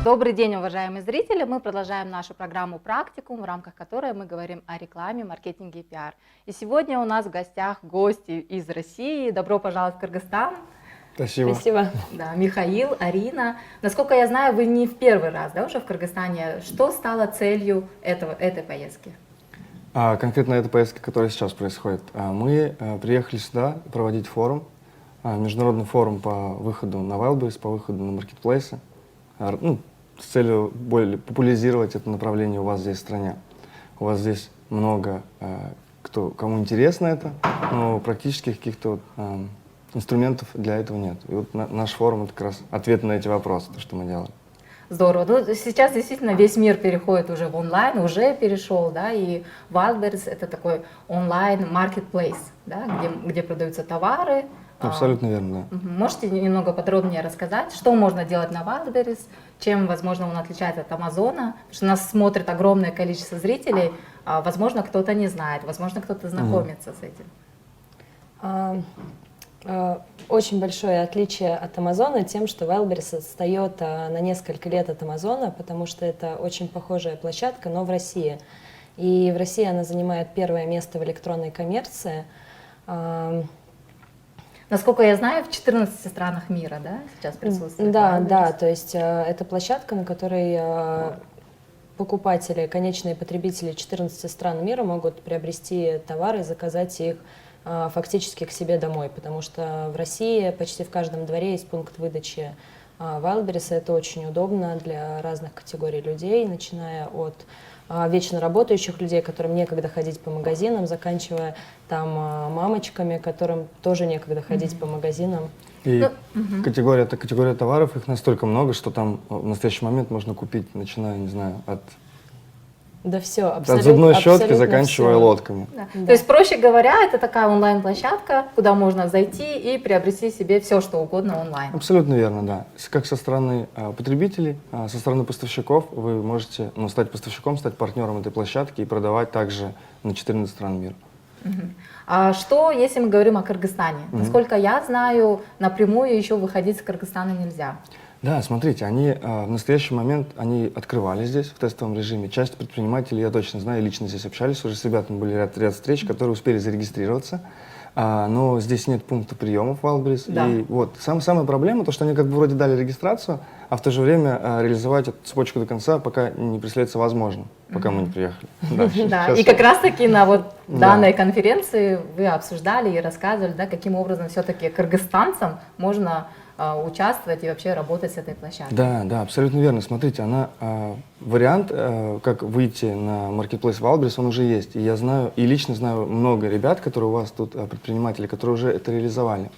Добрый день, уважаемые зрители! Мы продолжаем нашу программу «Практикум», в рамках которой мы говорим о рекламе, маркетинге и пиар. И сегодня у нас в гостях гости из России. Добро пожаловать в Кыргызстан! Спасибо. Спасибо. Да, Михаил, Арина. Насколько я знаю, вы не в первый раз, да, уже в Кыргызстане. Что стало целью этой поездки? Конкретно эта поездка, которая сейчас происходит. Мы приехали сюда проводить форум, международный форум по выходу на Wildberries, по выходу на маркетплейсы, с целью более популяризировать это направление у вас здесь в стране. У вас здесь много кому интересно это, но практически каких-то инструментов для этого нет. И вот наш форум — это как раз ответ на эти вопросы, то, что мы делаем. Здорово. Ну, сейчас действительно весь мир переходит уже в онлайн, уже перешел, да, и Wildberries — это такой онлайн-маркетплейс, да, где продаются товары. Абсолютно верно, да. Можете немного подробнее рассказать, что можно делать на Wildberries, чем, возможно, он отличается от Амазона? Потому что нас смотрит огромное количество зрителей, возможно, кто-то не знает, возможно, кто-то знакомится с этим. Очень большое отличие от Амазона тем, что Wildberries отстает на несколько лет от Амазона, потому что это очень похожая площадка, но в России. И в России она занимает первое место в электронной коммерции. Насколько я знаю, в 14 странах мира, да, сейчас присутствует Да, Wildberries? да, то есть это площадка, на которой покупатели, конечные потребители 14 стран мира могут приобрести товары и заказать их фактически к себе домой, потому что в России почти в каждом дворе есть пункт выдачи Wildberries. Это очень удобно для разных категорий людей, начиная от вечно работающих людей, которым некогда ходить по магазинам, заканчивая там мамочками, которым тоже некогда ходить по магазинам. И категория товаров, их настолько много, что там в настоящий момент можно купить, начиная, не знаю, от все, от зубной щетки, заканчивая лодками. Да. Да. То есть, проще говоря, это такая онлайн-площадка, куда можно зайти и приобрести себе все, что угодно онлайн. Абсолютно верно, да. Как со стороны потребителей, со стороны поставщиков вы можете стать поставщиком, стать партнером этой площадки и продавать также на 14 стран мира. А что, если мы говорим о Кыргызстане? Насколько я знаю, напрямую еще выходить с Кыргызстана нельзя. Да, смотрите, они в настоящий момент открывали здесь в тестовом режиме. Часть предпринимателей, я точно знаю, лично здесь общались уже с ребятами, были ряд встреч, которые успели зарегистрироваться. Но здесь нет пункта приема в Wildberries. Да. И вот самая проблема, то, что они как бы вроде дали регистрацию, а в то же время реализовать эту цепочку до конца пока не представляется возможным, пока мы не приехали. Да, и как раз таки на данной конференции вы обсуждали и рассказывали, да, каким образом все-таки кыргызстанцам можно участвовать и вообще работать с этой площадкой. Да, абсолютно верно. Смотрите, вариант, как выйти на маркетплейс Wildberries, он уже есть. И я знаю, и лично знаю много ребят, которые у вас тут, предприниматели, которые уже это реализовали.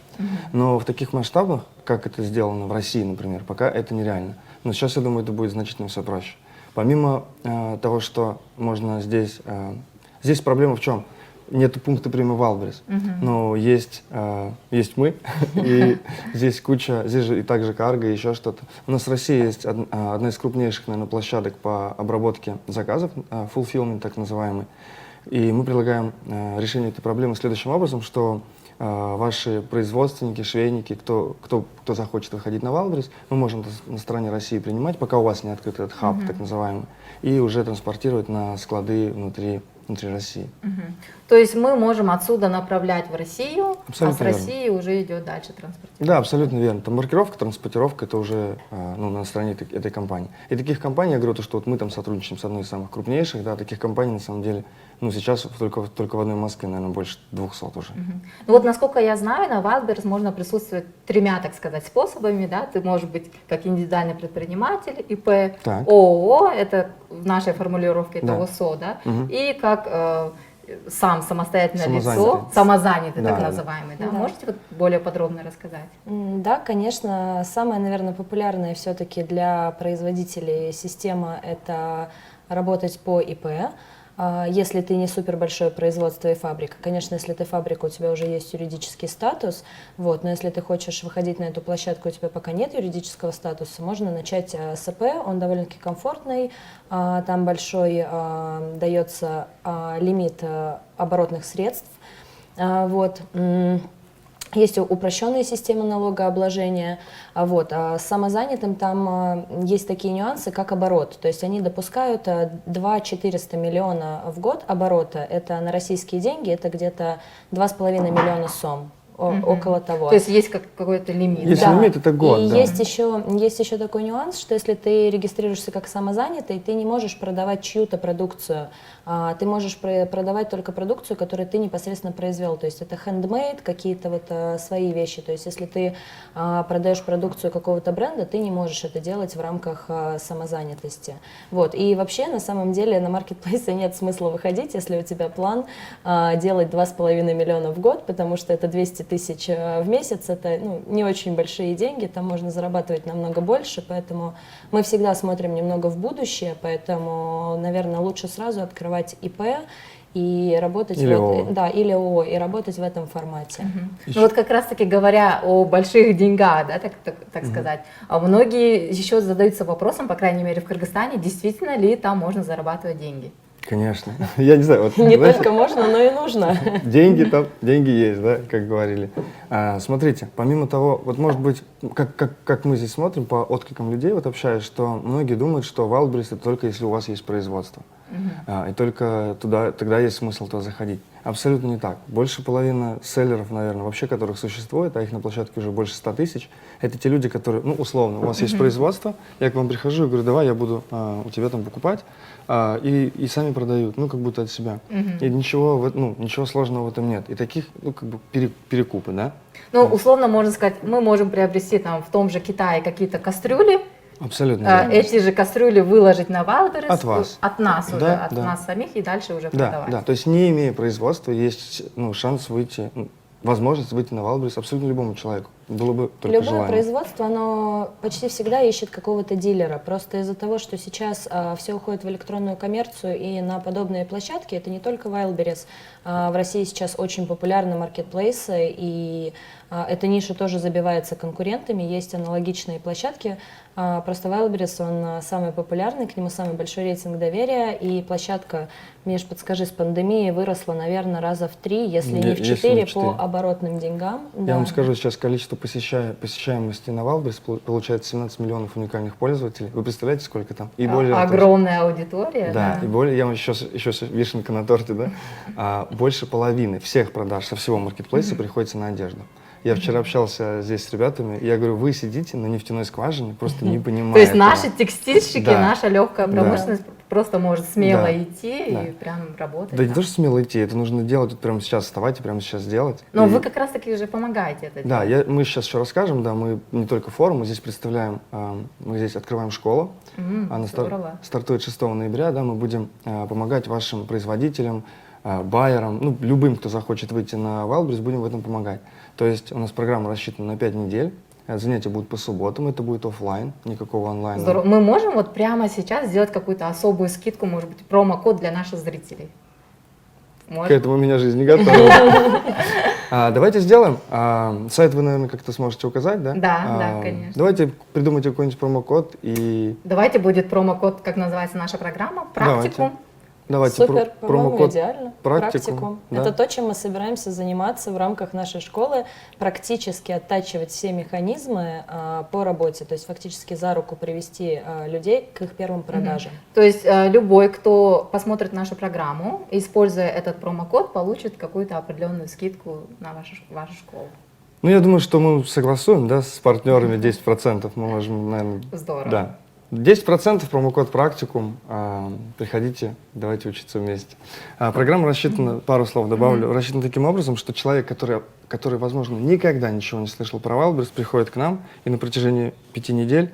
Но в таких масштабах, как это сделано в России, например, пока это нереально. Но сейчас, я думаю, это будет значительно все проще. Помимо того, что можно здесь... Здесь проблема в чем? Нету пункта приема Wildberries, но есть мы, и здесь же и также Cargo, и еще что-то. У нас в России есть одна из крупнейших, наверное, площадок по обработке заказов, fulfillment так называемый, и мы предлагаем решение этой проблемы следующим образом, что ваши производственники, швейники, кто захочет выходить на Wildberries, мы можем на стороне России принимать, пока у вас не открыт этот хаб, так называемый, и уже транспортировать на склады внутри России. То есть мы можем отсюда направлять в Россию, абсолютно а с России уже идет дальше транспортировка. Да, абсолютно верно. Там маркировка, транспортировка — это уже на стороне этой компании. И таких компаний, я говорю, то, что вот мы там сотрудничаем с одной из самых крупнейших, да, таких компаний на самом деле, сейчас только в одной Москве, наверное, больше 200 уже. Ну вот, насколько я знаю, на Wildberries можно присутствовать тремя, так сказать, способами, да, ты можешь быть как индивидуальный предприниматель, ИП, Так. ООО, это в нашей формулировке, это Да. ОСО, да, и как самостоятельное лицо, Самозанятый. самозанятый, Да, так да. называемый, да? Да. Можете вот более подробно рассказать? Да, конечно, самая, наверное, популярная все-таки для производителей система — это работать по ИП. Если ты не супер большое производство и фабрика. Конечно, если ты фабрика, у тебя уже есть юридический статус, но если ты хочешь выходить на эту площадку, у тебя пока нет юридического статуса, можно начать с ИП, он довольно-таки комфортный, там большой дается лимит оборотных средств. Есть упрощенные системы налогообложения, вот. А с самозанятым там есть такие нюансы, как оборот. То есть они допускают 2 400 миллиона в год оборота. Это на российские деньги, это где-то 2,5 миллиона сом. Около того. То есть есть какой-то лимит. Если Да. лимит, это год, И да. есть еще такой нюанс, что если ты регистрируешься как самозанятый, ты не можешь продавать чью-то продукцию. Ты можешь продавать только продукцию, которую ты непосредственно произвел. То есть это handmade, какие-то вот свои вещи. То есть если ты продаешь продукцию какого-то бренда, ты не можешь это делать в рамках самозанятости. Вот. И вообще, на самом деле, на маркетплейсе нет смысла выходить, если у тебя план делать 2,5 миллиона в год, потому что это 200 тысяч в месяц, это не очень большие деньги, там можно зарабатывать намного больше, поэтому мы всегда смотрим немного в будущее, поэтому, наверное, лучше сразу открывать ИП и работать Или ООО. Да, или ООО, и работать в этом формате. Ну вот как раз-таки говоря о больших деньгах, да, так сказать, многие еще задаются вопросом, по крайней мере в Кыргызстане, действительно ли там можно зарабатывать деньги? Конечно. Я не знаю, вот, Не знаете, только можно, но и нужно. деньги там, деньги есть, да, как говорили. Смотрите, помимо того, вот может быть, как мы здесь смотрим по откликам людей, вот общаясь, что многие думают, что Wildberries это только если у вас есть производство. И только туда, тогда есть смысл туда заходить. Абсолютно не так. Больше половины селлеров, наверное, вообще которых существует, а их на площадке уже больше 100 тысяч, это те люди, которые, ну, условно, у вас есть производство, я к вам прихожу и говорю, давай я буду у тебя там покупать, и сами продают, ну, как будто от себя. И ничего сложного в этом нет. И таких, ну, как бы перекупы, да? Ну, условно можно сказать, мы можем приобрести там в том же Китае какие-то кастрюли, Абсолютно. верно. эти же кастрюли выложить на Wildberries, От вас. от нас Да, уже, от да. нас самих, и дальше уже Да, продавать. да, то есть не имея производства, есть шанс выйти, возможность выйти на Wildberries абсолютно любому человеку. Было бы только Любое желание. производство, оно почти всегда ищет какого-то дилера. Просто из-за того, что сейчас все уходит в электронную коммерцию и на подобные площадки, это не только Wildberries. В России сейчас очень популярны маркетплейсы, и эта ниша тоже забивается конкурентами. Есть аналогичные площадки. Просто Wildberries, он самый популярный, к нему самый большой рейтинг доверия, и площадка, Миш, подскажи, с пандемией выросла, наверное, раза в 3, если не в 4 по оборотным деньгам. Я вам скажу, сейчас количество посещаемости на Wildberries получается 17 миллионов уникальных пользователей. Вы представляете, сколько там? И более Огромная аудитория. Да, и более, я вам еще вишенка на торте, да? Больше половины всех продаж со всего маркетплейса приходится на одежду. Я вчера общался здесь с ребятами, и я говорю, вы сидите на нефтяной скважине, просто не понимаете. То есть наши текстильщики, Да. наша легкая промышленность просто может смело Да. идти Да. и прям работать. Да не там. то, что смело идти, это нужно делать вот прямо сейчас, вставать и прямо сейчас делать. Но И- вы как раз-таки уже помогаете это Да, делать. мы сейчас еще расскажем, да, мы не только форум, мы здесь представляем, мы здесь открываем школу, она Здорово. стартует 6 ноября, да, мы будем помогать вашим производителям, байерам, ну, любым, кто захочет выйти на Wildberries, будем в этом помогать. То есть у нас программа рассчитана на 5 недель, занятия будут по субботам, это будет офлайн, никакого онлайна. Здорово. Мы можем вот прямо сейчас сделать какую-то особую скидку, может быть, промокод для наших зрителей? К Можем? этому у меня жизнь не готова. Давайте сделаем. Сайт вы, наверное, как-то сможете указать, да? Да, конечно. Давайте придумайте какой-нибудь промокод и Давайте будет промокод, как называется наша программа, практикум. давайте Супер, по-моему, промокод идеально. практикум, да. Это то, чем мы собираемся заниматься в рамках нашей школы, практически оттачивать все механизмы по работе, то есть фактически за руку привести людей к их первым продажам. То есть любой, кто посмотрит нашу программу, используя этот промокод, получит какую-то определенную скидку на вашу школу. Ну, я думаю, что мы согласуем, да, с партнерами 10%. Мы можем, наверное... Здорово. Да. 10% промокод практикум. Приходите, давайте учиться вместе. Программа рассчитана, пару слов добавлю, рассчитана таким образом, что человек, который, возможно, никогда ничего не слышал про Wildberries, приходит к нам и на протяжении 5 недель,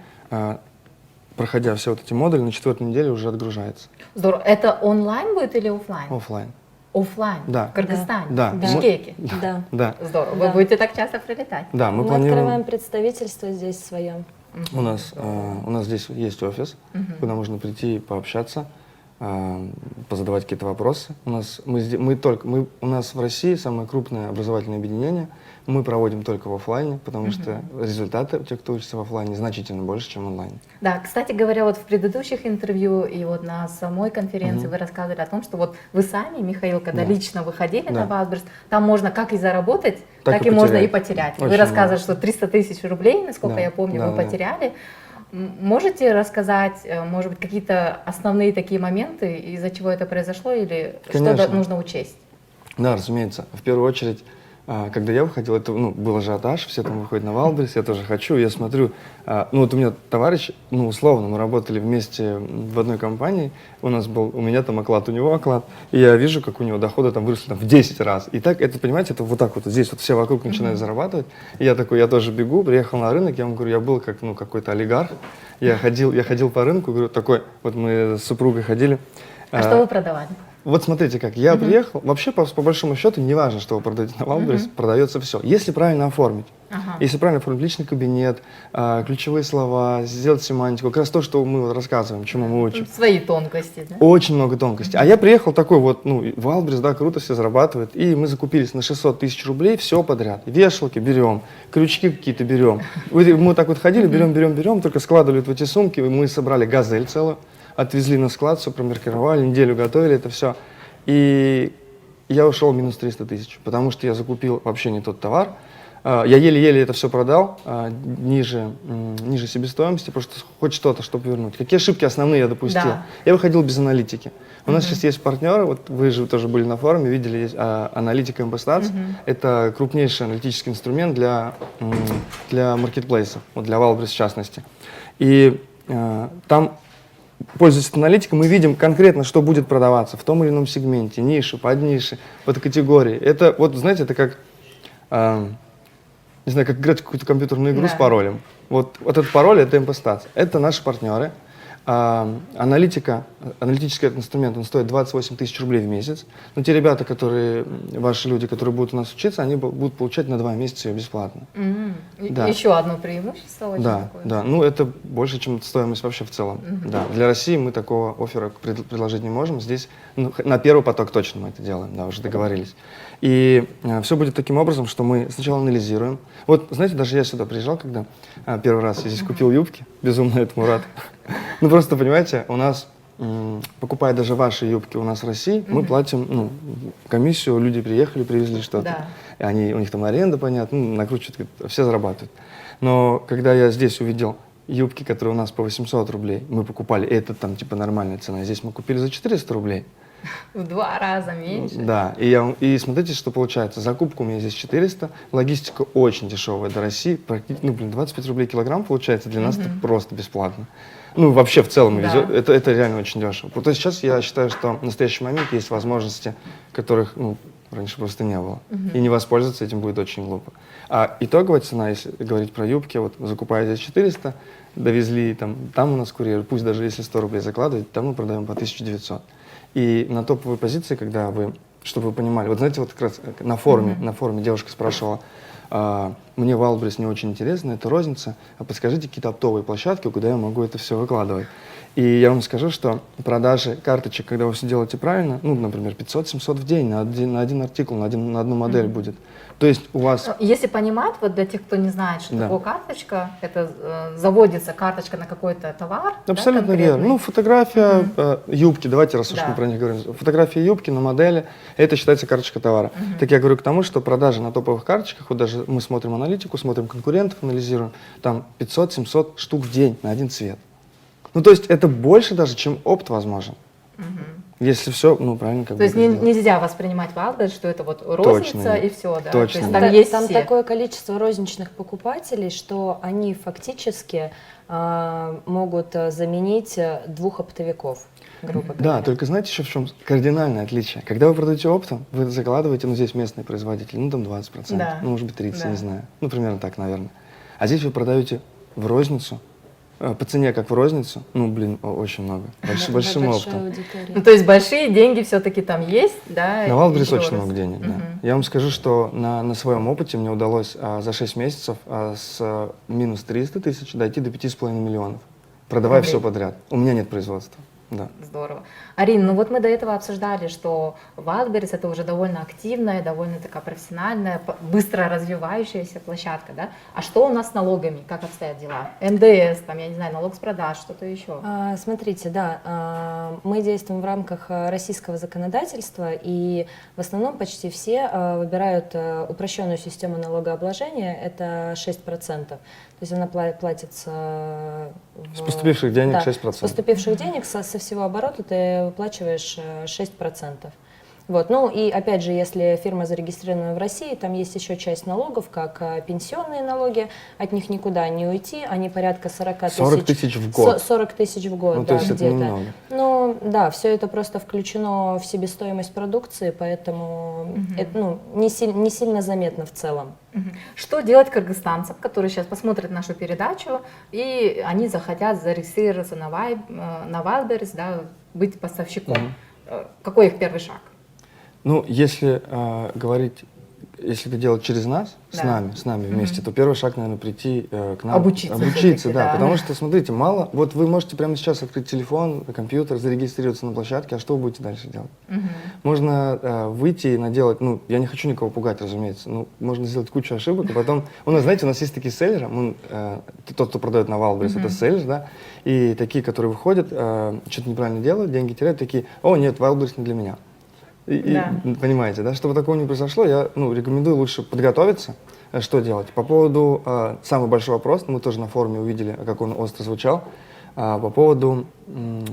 проходя все вот эти модули, на 4-й неделе уже отгружается. Здорово. Это онлайн будет или офлайн? Оффлайн. Офлайн. Да. В Кыргызстане. Да. В Да. Бишкеке. Да. Да. Здорово. Да. Вы будете так часто прилетать? Да, мы Мы планируем... открываем представительство здесь свое. У нас здесь есть офис, куда можно прийти и пообщаться, позадавать какие-то вопросы. У нас в России самое крупное образовательное объединение. мы проводим только в оффлайне, потому что результаты у тех, кто учится в оффлайне, значительно больше, чем онлайн. Да, кстати говоря, вот в предыдущих интервью и вот на самой конференции вы рассказывали о том, что вот вы сами, Михаил, когда Да. лично выходили Да. на Wildberries, там можно как и заработать, Так так и и можно и потерять. потерять. Вы Очень рассказывали, много. что 300 тысяч рублей, насколько Да, я помню, да, вы да. потеряли. Можете рассказать, может быть, какие-то основные такие моменты, из-за чего это произошло, или Конечно. что-то нужно учесть? Да, разумеется. В первую очередь, когда я выходил, это был ажиотаж, все там выходят на Wildberries, я тоже хочу, я смотрю, вот у меня товарищ, условно, мы работали вместе в одной компании, у меня там оклад, у него оклад, и я вижу, как у него доходы там выросли там, в 10 раз. И так, это, понимаете, это вот так вот здесь вот все вокруг начинают зарабатывать, и я такой, я тоже бегу, приехал на рынок, я вам говорю, я был как, какой-то олигарх, я ходил по рынку, говорю, такой, вот мы с супругой ходили. А что вы продавали? Вот смотрите как, я приехал, вообще по большому счету не важно, что вы продаете на Wildberries, продается все. Если правильно оформить, если правильно оформить личный кабинет, ключевые слова, сделать семантику, как раз то, что мы вот рассказываем, чему мы учим. Свои тонкости, да? Очень много тонкостей. А я приехал такой вот, Wildberries, да, круто, все зарабатывают, и мы закупились на 600 тысяч рублей, все подряд. Вешалки берем, крючки какие-то берем. Мы так вот ходили, берем, только складывали вот в эти сумки, мы собрали газель целую, отвезли на склад, все промаркировали, неделю готовили это все. И я ушел минус 300 тысяч, потому что я закупил вообще не тот товар. Я еле-еле это все продал, ниже себестоимости, просто хоть что-то, чтобы вернуть. Какие ошибки основные я допустил? Да. Я выходил без аналитики. У нас сейчас есть партнеры, вот вы же тоже были на форуме, видели, есть аналитика MBStats. Это крупнейший аналитический инструмент для маркетплейсов, вот для Wildberries в частности. И там, пользуясь аналитикой, мы видим конкретно, что будет продаваться в том или ином сегменте, нише, под нише, под категории. Это, вот, знаете, это как, не знаю, как играть в какую-то компьютерную игру с паролем. Вот этот пароль — это MBStats. Это наши партнеры. Аналитический инструмент, он стоит 28 тысяч рублей в месяц. Но те ребята, ваши люди, которые будут у нас учиться, они будут получать на 2 месяца ее бесплатно. Да. Еще одно преимущество очень Да, такое. да. Это больше, чем стоимость вообще в целом. Да. Для России мы такого оффера предложить не можем. Здесь на первый поток точно мы это делаем, да, уже договорились. И все будет таким образом, что мы сначала анализируем. Вот, знаете, даже я сюда приезжал, когда первый раз я здесь купил юбки, безумно этому рад. Просто, понимаете, у нас, покупая даже ваши юбки у нас в России, мы платим комиссию, люди приехали, привезли что-то. Да. У них там аренда, понятно, накручивают, все зарабатывают. Но когда я здесь увидел юбки, которые у нас по 800 рублей, мы покупали, это там типа нормальная цена, здесь мы купили за 400 рублей. В 2 раза меньше. Да, и смотрите, что получается. Закупка у меня здесь 400, логистика очень дешевая до России, 25 рублей килограмм получается, для нас это просто бесплатно. Вообще в целом Да. это реально очень дешево. То есть сейчас я считаю, что в настоящий момент есть возможности, которых раньше просто не было. И не воспользоваться этим будет очень глупо. А итоговая цена, если говорить про юбки, вот закупая здесь 400, довезли, там у нас курьер, пусть даже если 100 рублей закладывать, там мы продаем по 1900. И на топовой позиции, когда чтобы вы понимали, вот знаете, вот как раз на форуме девушка спрашивала, мне Wildberries не очень интересно, это розница, а подскажите какие-то оптовые площадки, куда я могу это все выкладывать. И я вам скажу, что продажи карточек, когда вы все делаете правильно, например, 500-700 в день на один артикул, на одну модель будет. То есть у вас... Если понимать, вот для тех, кто не знает, что такое карточка, это заводится карточка на какой-то товар. Абсолютно конкретный. верно. Фотография юбки, давайте, раз уж мы про них говорим. Фотография юбки на модели, это считается карточка товара. Так я говорю к тому, что продажи на топовых карточках, вот даже мы смотрим аналитику, смотрим конкурентов, анализируем, там 500-700 штук в день на один цвет. То есть это больше даже, чем опт возможен. Если все, правильно как бы. То есть нельзя воспринимать Wildberries, что это вот розница Точно. и все, да? Точно. То есть Да. там есть Там все. такое количество розничных покупателей, что они фактически могут заменить 2 оптовиков, грубо говоря. Да, только знаете еще в чем кардинальное отличие? Когда вы продаете оптом, вы закладываете, здесь местный производитель, там 20%, Да. Может быть 30%, Да. не знаю. Примерно так, наверное. А здесь вы продаете в розницу, по цене как в розницу, очень много, большим Большая оптом. аудитория. То есть большие деньги все-таки там есть, да? На Wildberries еще очень раз. много денег, да. Я вам скажу, что на своем опыте мне удалось за 6 месяцев с минус 300 тысяч дойти до 5,5 миллионов, продавая Рублей. все подряд. У меня нет производства. Да. Здорово. Арин, ну вот мы до этого обсуждали, что Wildberries это уже довольно активная, довольно такая профессиональная, быстро развивающаяся площадка, да? А что у нас с налогами? Как обстоят дела? НДС, там, я не знаю, налог с продаж, что-то еще? Смотрите, да, мы действуем в рамках российского законодательства, и в основном почти все выбирают упрощенную систему налогообложения, это 6%. То есть она платится... С поступивших денег да, 6%. С поступивших денег со всего оборота ты выплачиваешь 6%. Вот. Ну и опять же, если фирма зарегистрирована в России, там есть еще часть налогов, как пенсионные налоги, от них никуда не уйти, они порядка 40 тысяч. 40 тысяч в год. 40 тысяч в год, Ну, да, то есть это где-то. немного. Ну да, все это просто включено в себестоимость продукции, поэтому это не сильно заметно в целом. Что делать кыргызстанцам, которые сейчас посмотрят нашу передачу, и они захотят зарегистрироваться на Wildberries, да, быть поставщиком? Какой их первый шаг? Ну, если говорить, если это делать через нас, Да. с нами вместе, то первый шаг, наверное, прийти к нам. Обучиться Обучиться, всё-таки, да. да. Потому что, смотрите, мало, вот вы можете прямо сейчас открыть телефон, компьютер, зарегистрироваться на площадке, а что вы будете дальше делать? Можно выйти и наделать, ну, я не хочу никого пугать, разумеется, ну, можно сделать кучу ошибок, и потом, у нас, знаете, у нас есть такие селлеры, тот, кто продает на Wildberries, это селлер, да, и такие, которые выходят, что-то неправильно делают, деньги теряют, такие, о, нет, Wildberries не для меня. Да. Понимаете, да? Чтобы такого не произошло, я рекомендую лучше подготовиться. Что делать? По поводу, самый большой вопрос, мы тоже на форуме увидели, как он остро звучал, по поводу,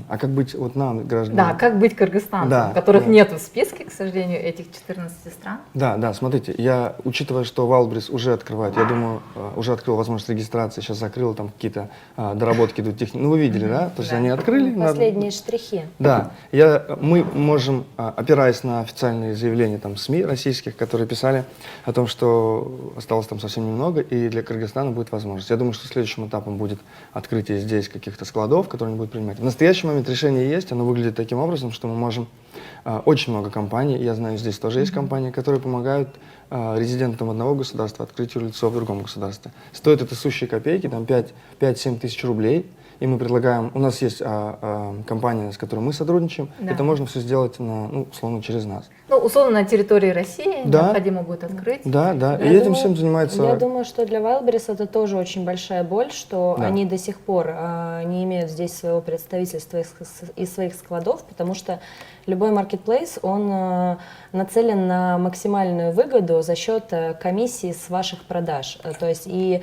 а как быть вот нам, гражданам? Да, как быть кыргызстанцам, Да, которых да. нет в списке, к сожалению, этих 14 стран? Да, смотрите, я, учитывая, что Wildberries уже открывает, я думаю, уже открыл возможность регистрации, сейчас закрыл, там какие-то доработки идут технические, ну вы видели, да? То есть Да. они открыли. Последние штрихи. Да, мы можем, опираясь на официальные заявления там, СМИ российских, которые писали о том, что осталось там совсем немного, и для Кыргызстана будет возможность. Я думаю, что следующим этапом будет открытие здесь каких-то складов, которые они будут принимать. В настоящий момент решение есть, оно выглядит таким образом, что мы можем, очень много компаний, я знаю, здесь тоже есть компании, которые помогают резидентам одного государства открыть юрлицо в другом государстве. Стоит это сущие копейки, там 5-7 тысяч рублей. И мы предлагаем, у нас есть компания, с которой мы сотрудничаем, Да. это можно все сделать, условно, через нас. Ну, условно, на территории России Да. необходимо будет открыть. Да, Я и этим думаю- всем занимается... Я думаю, что для Wildberries это тоже очень большая боль, что Да. они до сих пор не имеют здесь своего представительства и своих складов, потому что любой marketplace, он нацелен на максимальную выгоду за счет комиссии с ваших продаж. То есть, и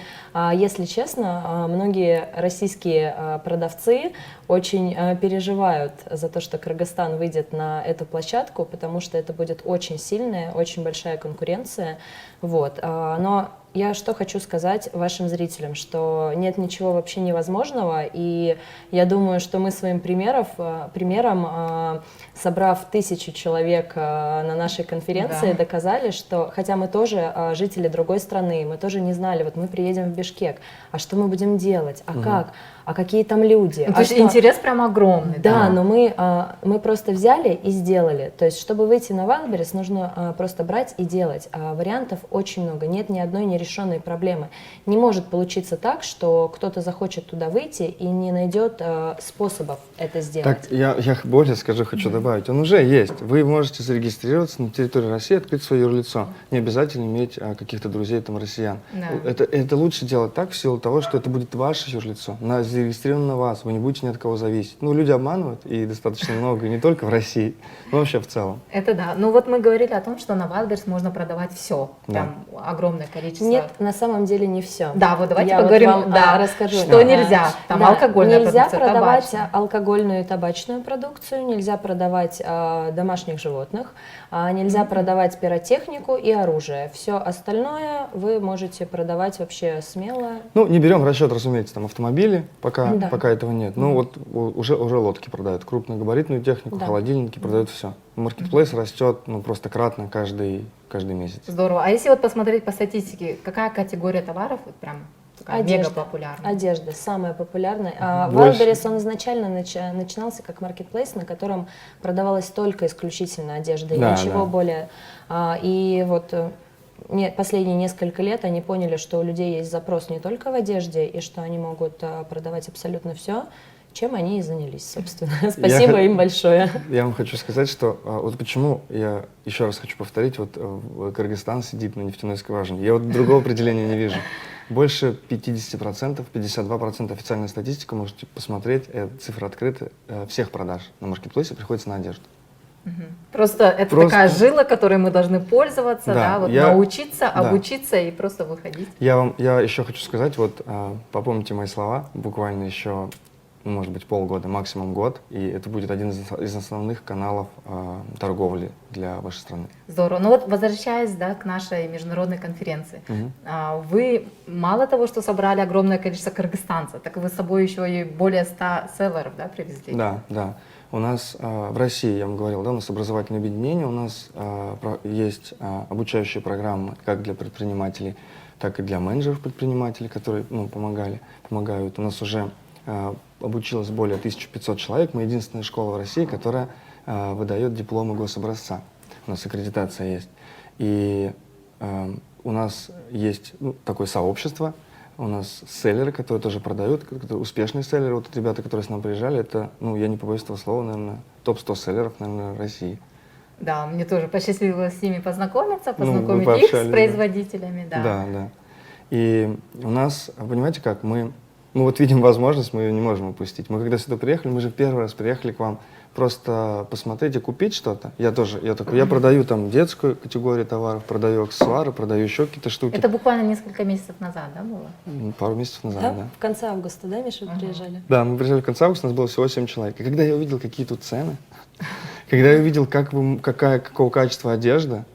если честно, многие российские продавцы очень переживают за то, что Кыргызстан выйдет на эту площадку, потому что это будет очень сильная, очень большая конкуренция. Вот. Но я что хочу сказать вашим зрителям, что нет ничего вообще невозможного, и я думаю, что мы своим примером, собрав 1000 человек на нашей конференции, Да. доказали, что, хотя мы тоже жители другой страны, мы тоже не знали, вот мы приедем в Бишкек, а что мы будем делать, а как, а какие там люди, Ну, то а есть что- интерес прям огромный. Да, но мы просто взяли и сделали. То есть, чтобы выйти на Wildberries, нужно просто брать и делать. Вариантов очень много. Нет ни одной нерешенной проблемы. Не может получиться так, что кто-то захочет туда выйти и не найдет способов это сделать. Так, я более скажу, хочу добавить. Он уже есть. Вы можете зарегистрироваться на территории России, открыть свое юрлицо. Не обязательно иметь каких-то друзей там россиян. Да. Это лучше делать так в силу того, что это будет ваше юрлицо. Зарегистрировано на вас, вы не будете ни от кого зависеть. Ну, люди обманывают, и достаточно много, и не только в России, но вообще в целом. Это да. Ну вот мы говорили о том, что на Wildberries можно продавать все. Да. Там огромное количество. Нет, на самом деле не все. Да, вот давайте Я поговорим, вот вам, да, расскажу. что нельзя. Там алкогольная нельзя продукция, продавать табачная. алкогольную и табачную продукцию, нельзя продавать домашних животных, нельзя продавать пиротехнику и оружие. Все остальное вы можете продавать вообще смело. Ну, не берем в расчет, разумеется, там автомобили, пока Да. этого нет. Ну, вот уже лодки продают, крупногабаритную технику, Да. холодильники продают все. Маркетплейс растет, просто кратно каждый месяц. Здорово. А если вот посмотреть по статистике, какая категория товаров вот прям такая мега популярная? Одежда самая популярная. Больше. Wildberries, он изначально начинался как маркетплейс, на котором продавалась только исключительно одежда, и Да, ничего да. более. И вот последние несколько лет они поняли, что у людей есть запрос не только в одежде, и что они могут продавать абсолютно все, чем они и занялись, собственно. Спасибо им большое. Я вам хочу сказать, что вот почему, я еще раз хочу повторить, вот Кыргызстан сидит на нефтяной скважине. Я вот другого определения не вижу. Больше 50%, 52% официальная статистика, можете посмотреть, цифры открыты, всех продаж на маркетплейсе приходится на одежду. Просто это такая жила, которой мы должны пользоваться, да, вот научиться, обучиться и просто выходить. Я еще хочу сказать, вот попомните мои слова, буквально еще, может быть, полгода, максимум год, и это будет один из основных каналов торговли для вашей страны. Здорово. Ну вот возвращаясь, да, к нашей международной конференции, вы мало того, что собрали огромное количество кыргызстанцев, так вы с собой еще и более 100 селлеров, да, привезли? Да, да. У нас в России, я вам говорил, да, у нас образовательное объединение, у нас есть обучающие программы как для предпринимателей, так и для менеджеров предпринимателей, которые помогают. У нас уже обучилось более 1500 человек. Мы единственная школа в России, которая выдает дипломы гособразца. У нас аккредитация есть. И у нас есть такое сообщество. У нас селлеры, которые тоже продают, успешные селлеры. Вот ребята, которые с нами приезжали, это, я не побоюсь этого слова, наверное, топ-100 селлеров, наверное, России. Да, мне тоже посчастливилось с ними познакомиться, познакомить их с производителями. Да. Да. И у нас, понимаете как, мы вот видим возможность, мы ее не можем упустить. Мы когда сюда приехали, мы же в первый раз приехали к вам просто посмотреть и купить что-то. Я продаю там детскую категорию товаров, продаю аксессуары, продаю еще какие-то штуки. Это буквально несколько месяцев назад, да, было? Пару месяцев назад, да. В конце августа, да, Миша, вы приезжали? Да, мы приезжали в конце августа, у нас было всего 7 человек. И когда я увидел, какие тут цены, когда я увидел, какого качества одежда,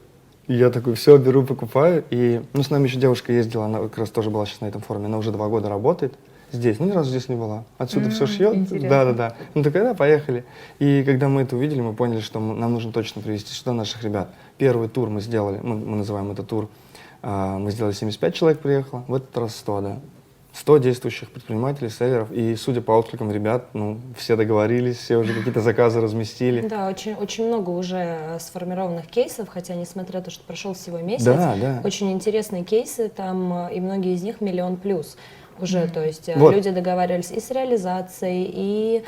я такой, все, беру, покупаю. И, с нами еще девушка ездила, она как раз тоже была сейчас на этом форуме, она уже 2 года работает здесь, ни разу здесь не была. Отсюда все шьет. Да. Такая, поехали. И когда мы это увидели, мы поняли, что нам нужно точно привезти сюда наших ребят. Первый тур мы сделали, мы называем это тур, мы сделали 75 человек приехало, в этот раз 100, да. 100 действующих предпринимателей, селлеров, и, судя по откликам ребят, все договорились, все уже какие-то заказы разместили. Да, очень много уже сформированных кейсов, хотя, несмотря на то, что прошел всего месяц, очень интересные кейсы, там, и многие из них 1 000 000+ уже, то есть люди договаривались и с реализацией, и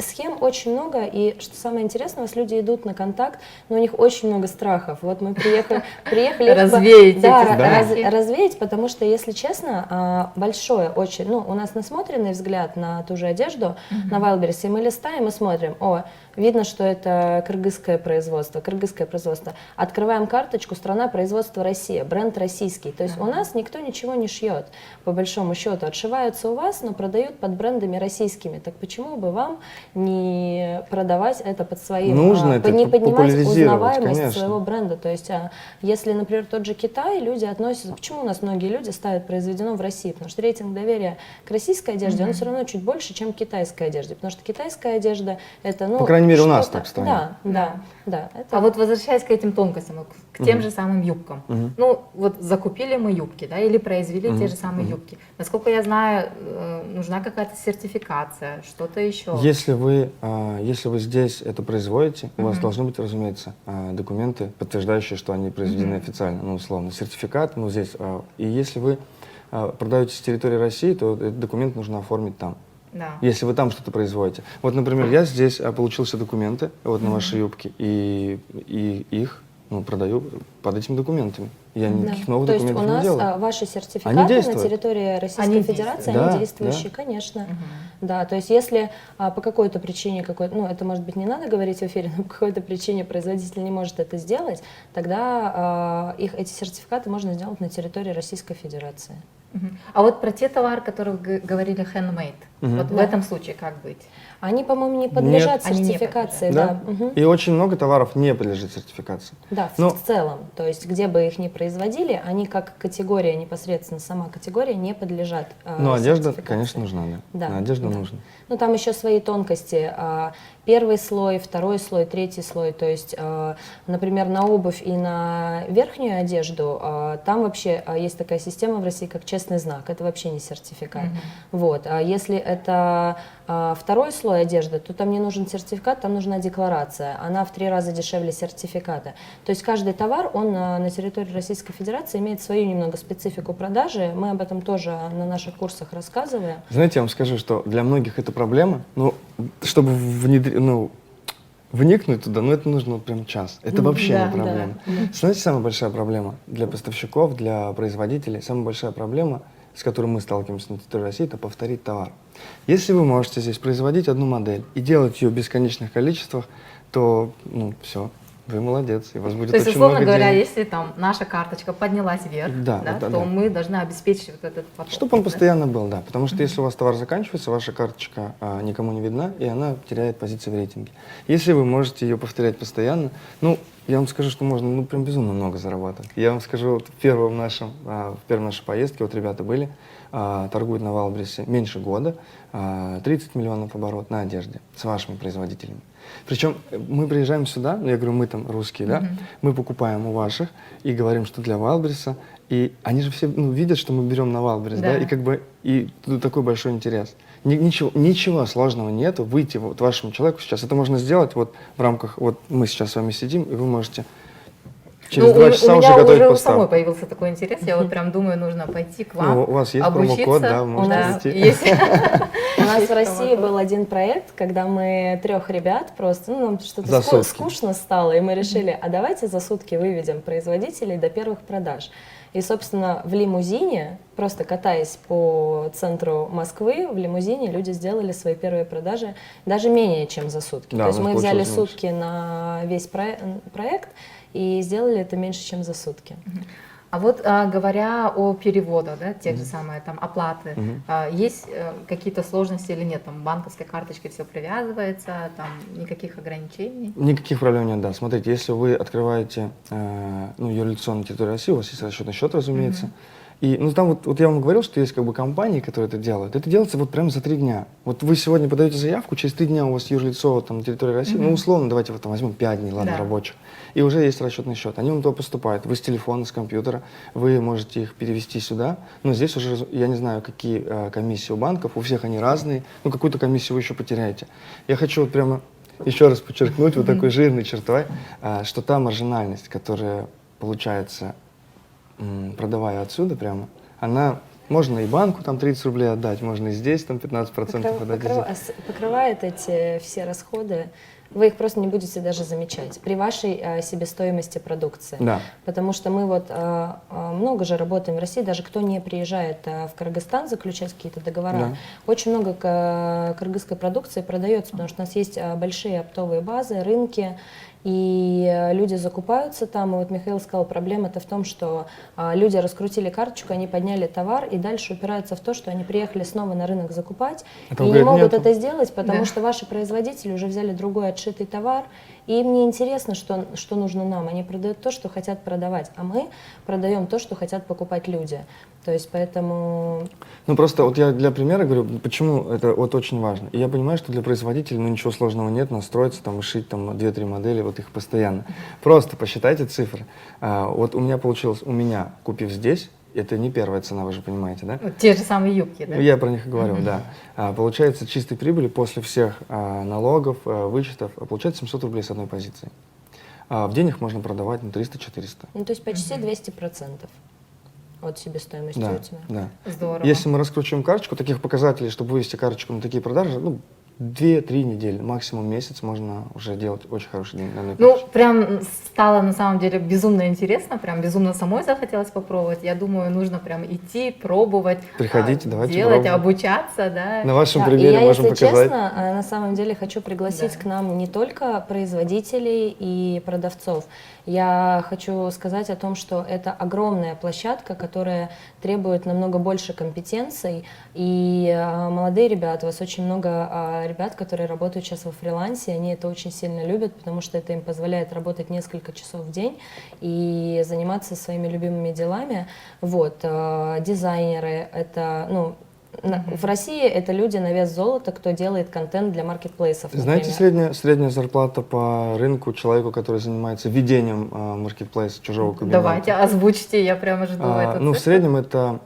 схем очень много, и что самое интересное, у вас люди идут на контакт, но у них очень много страхов. Вот мы приехали развеять, потому что, если честно, большое очень, у нас насмотренный взгляд на ту же одежду на Wildberries, и мы листаем и смотрим, видно, что это кыргызское производство. Открываем карточку, страна производства Россия, бренд российский. То есть у нас никто ничего не шьет, по большому счету. Отшиваются у вас, но продают под брендами российскими. Так почему бы вам не продавать это под своим, не поднимать узнаваемость своего бренда? То есть, если, например, тот же Китай, люди относятся... Почему у нас многие люди ставят «произведено в России»? Потому что рейтинг доверия к российской одежде, он все равно чуть больше, чем к китайской одежде. Потому что китайская одежда, это, по крайней мере, у нас так в стране. Да. А вот возвращаясь к этим тонкостям, к тем же самым юбкам. Вот закупили мы юбки, да, или произвели те же самые юбки. Насколько я знаю, нужна какая-то сертификация, что-то еще. Если вы здесь это производите, у вас должны быть, разумеется, документы, подтверждающие, что они произведены официально, условно, сертификат, здесь. И если вы продаете с территории России, то этот документ нужно оформить там. Да. Если вы там что-то производите. Вот, например, я здесь получил все документы на ваши юбки, и их продаю под этими документами. Я никаких новых документов не делаю. То есть у нас ваши сертификаты на территории Российской Федерации, они действующие, конечно. Да, то есть если по какой-то причине, это может быть не надо говорить в эфире, но по какой-то причине производитель не может это сделать, тогда эти сертификаты можно сделать на территории Российской Федерации. А вот про те товары, которые вы говорили handmade, вот в этом случае как быть? Они, по-моему, не подлежат сертификации. Да? И очень много товаров не подлежит сертификации. Да, в целом. То есть, где бы их ни производили, они как категория, непосредственно сама категория, не подлежат одежда, конечно, нужна. Да. Одежда нужна. Там еще свои тонкости. Первый слой, второй слой, третий слой. То есть, например, на обувь и на верхнюю одежду, там вообще есть такая система в России, как честный знак. Это вообще не сертификат. Вот. А если это второй слой одежды, то там не нужен сертификат, там нужна декларация. Она в 3 раза дешевле сертификата. То есть каждый товар, он на территории Российской Федерации имеет свою немного специфику продажи. Мы об этом тоже на наших курсах рассказываем. Знаете, я вам скажу, что для многих это проблема, но чтобы вникнуть туда, это нужно прям час. Это вообще Да, не проблема. Знаете, самая большая проблема для поставщиков, для производителей, самая большая проблема, с которой мы сталкиваемся на территории России, это повторить товар. Если вы можете здесь производить одну модель и делать ее в бесконечных количествах, то, все, вы молодец, и у вас будет То есть, очень условно много говоря, денег. если там наша карточка поднялась вверх, то мы должны обеспечить вот этот поток. Чтобы он постоянно был, да. Потому что если у вас товар заканчивается, ваша карточка никому не видна, и она теряет позиции в рейтинге. Если вы можете ее повторять постоянно, я вам скажу, что можно прям безумно много заработать. Я вам скажу, в первой нашей поездке, ребята были, торгуют на Валбрисе меньше года, 30 миллионов оборот на одежде с вашими производителями. Причем мы приезжаем сюда, я говорю, мы там русские, да, мы покупаем у ваших и говорим, что для Валбриса, и они же все видят, что мы берем на Валбрис, да, и тут такой большой интерес. Ничего сложного нету, выйти вашему человеку сейчас, это можно сделать в рамках, мы сейчас с вами сидим, и вы можете через 2 часа уже готовить У меня уже поставку. самой появился такой интерес, я прям думаю, нужно пойти к вам, У вас есть обучиться. промокод, да, вы можете прийти. У нас в России был один проект, когда мы 3 ребят просто, нам что-то За сутки. скучно стало, и мы решили, а давайте за сутки выведем производителей до первых продаж. И, собственно, в лимузине, просто катаясь по центру Москвы, в лимузине люди сделали свои первые продажи даже менее чем за сутки. Да, То есть мы взяли получилось меньше. сутки на весь проект и сделали это меньше, чем за сутки. А вот говоря о переводах, да, тех же самые там оплаты, есть какие-то сложности или нет? Там банковской карточкой все привязывается, там никаких ограничений? Никаких проблем нет, да. Смотрите, если вы открываете юрлицо на территории России, у вас есть расчетный счет, разумеется. И там я вам говорил, что есть компании, которые это делают. Это делается прямо за 3 дня. Вы сегодня подаете заявку, через 3 дня у вас юрлицо на территории России, условно, давайте возьмем 5 дней, ладно, рабочих. И уже есть расчетный счет. Они вам туда поступают. Вы с телефона, с компьютера, вы можете их перевести сюда. Но здесь уже, я не знаю, какие комиссии у банков, у всех они разные. Какую-то комиссию вы еще потеряете. Я хочу прямо еще раз подчеркнуть такой жирной чертой, что та маржинальность, которая получается, продавая отсюда прямо, можно и банку 30 рублей отдать, можно и здесь 15% отдать. Покрывает эти все расходы, вы их просто не будете даже замечать при вашей себестоимости продукции. Да. Потому что мы много же работаем в России, даже кто не приезжает в Кыргызстан заключать какие-то договора, Да. очень много кыргызской продукции продается, потому что у нас есть большие оптовые базы, рынки, и люди закупаются там. И Михаил сказал, проблема-то в том, что люди раскрутили карточку, они подняли товар, и дальше упираются в то, что они приехали снова на рынок закупать, и не могут это сделать, потому что ваши производители уже взяли другой отшитый товар, и им не интересно, что нужно нам. Они продают то, что хотят продавать, а мы продаем то, что хотят покупать люди. То есть поэтому... Просто я для примера говорю, почему это очень важно. И я понимаю, что для производителя ничего сложного нет, настроиться, и шить 2-3 модели, их постоянно. Просто посчитайте цифры. У меня получилось, купив здесь, это не первая цена, вы же понимаете, да? Те же самые юбки, да? Я про них и говорю, да. Получается, чистой прибыли после всех налогов, вычетов, получается 700 рублей с одной позиции. В день их можно продавать 300-400. то есть почти 200% от себестоимости у тебя. Да. Здорово. Если мы раскручиваем карточку, таких показателей, чтобы вывести карточку на такие продажи, 2-3 недели, максимум месяц можно уже делать очень хороший день на одной карточке. Прям стало на самом деле безумно интересно, прям безумно самой захотелось попробовать. Я думаю, нужно прям идти, пробовать, Приходите, давайте делать, пробуем. обучаться, да. На вашем Да, примере и я, можем если показать. честно, на самом деле хочу пригласить к нам не только производителей и продавцов. Я хочу сказать о том, что это огромная площадка, которая требует намного больше компетенций. И молодые ребята, у вас очень много ребят, которые работают сейчас во фрилансе, они это очень сильно любят, потому что это им позволяет работать несколько часов в день и заниматься своими любимыми делами. Дизайнеры, это, в России это люди на вес золота, кто делает контент для маркетплейсов. Знаете, средняя зарплата по рынку человеку, который занимается ведением маркетплейса чужого кабинета? Давайте, озвучьте, я прямо жду эту В цифру. среднем это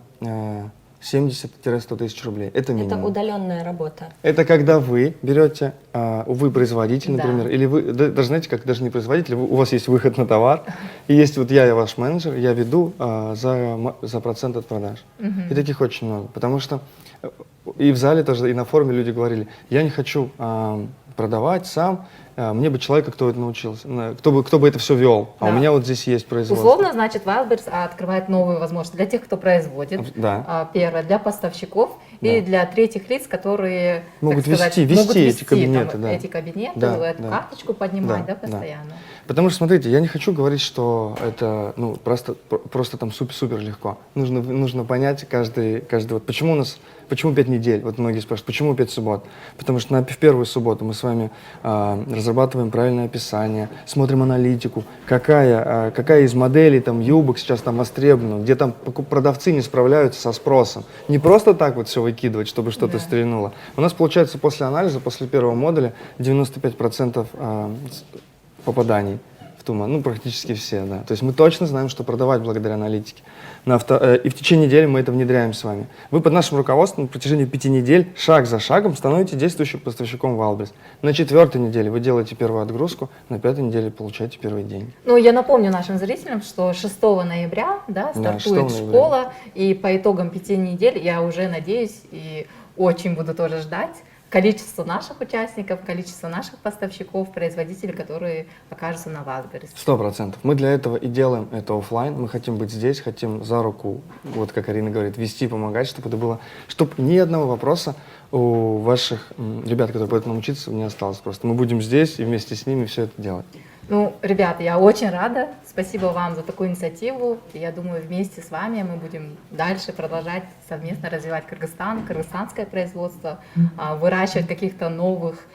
70-100 тысяч рублей. Это Это минимум. удаленная работа. Это когда вы берете, вы производитель, Да. например, или вы, даже знаете, как даже не производитель, у вас есть выход на товар, и есть вот я ваш менеджер, я веду за процент от продаж. И таких очень много, потому что и в зале тоже, и на форуме люди говорили, я не хочу продавать сам, мне бы человека, кто это научился, кто бы это все вел, а у Да. меня вот здесь есть производство. Условно, значит, Wildberries открывает новые возможности для тех, кто производит, Да. первое, для поставщиков и Да. для третьих лиц, которые, Могут так сказать, вести могут эти вести кабинеты, там да. эти кабинеты, Да, эту да. карточку поднимать, Да, да, да. постоянно. Потому что, смотрите, я не хочу говорить, что это ну, просто там супер легко. Нужно понять каждый вот почему 5 недель? Вот многие спрашивают, почему 5 суббот? Потому что в первую субботу мы с вами разрабатываем правильное описание, смотрим аналитику, какая из моделей там юбок сейчас там востребована, где там продавцы не справляются со спросом. Не просто так вот все выкидывать, чтобы что-то Да. стрельнуло. У нас получается после анализа, после первого модуля 95% попаданий в туман, ну практически все, да. То есть мы точно знаем, что продавать благодаря аналитике. И в течение недели мы это внедряем с вами. Вы под нашим руководством на протяжении 5 недель шаг за шагом становитесь действующим поставщиком Wildberries. На 4-й неделе вы делаете первую отгрузку, на 5-й неделе получаете первые деньги. Ну, я напомню нашим зрителям, что 6 ноября, да, Да, 6 стартует ноября. школа, и по итогам 5 недель я уже надеюсь и очень буду тоже ждать количество наших участников, количество наших поставщиков, производителей, которые окажутся на Wildberries. 100%. Мы для этого и делаем это оффлайн. Мы хотим быть здесь, хотим за руку, вот как Арина говорит, вести, помогать, чтобы это было, чтобы ни одного вопроса у ваших ребят, которые будут нам учиться, не осталось просто. Мы будем здесь и вместе с ними все это делать. Ну, ребята, я очень рада. Спасибо вам за такую инициативу. Я думаю, вместе с вами мы будем дальше продолжать совместно развивать Кыргызстан, кыргызстанское производство, выращивать каких-то новых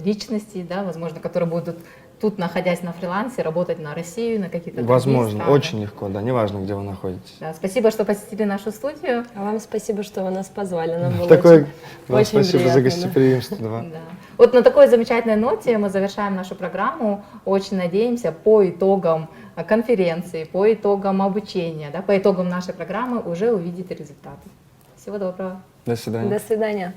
личностей, да, возможно, которые будут тут, находясь на фрилансе, работать на Россию, на какие-то другие Возможно, страны. очень легко, да, неважно, где вы находитесь. Да, спасибо, что посетили нашу студию. А вам спасибо, что вы нас позвали. Нам было Такое, вам очень спасибо приятно, за да. гостеприимство. Да. Да. Вот на такой замечательной ноте мы завершаем нашу программу. Очень надеемся, по итогам конференции, по итогам обучения, да, по итогам нашей программы уже увидите результаты. Всего доброго. До свидания. До свидания.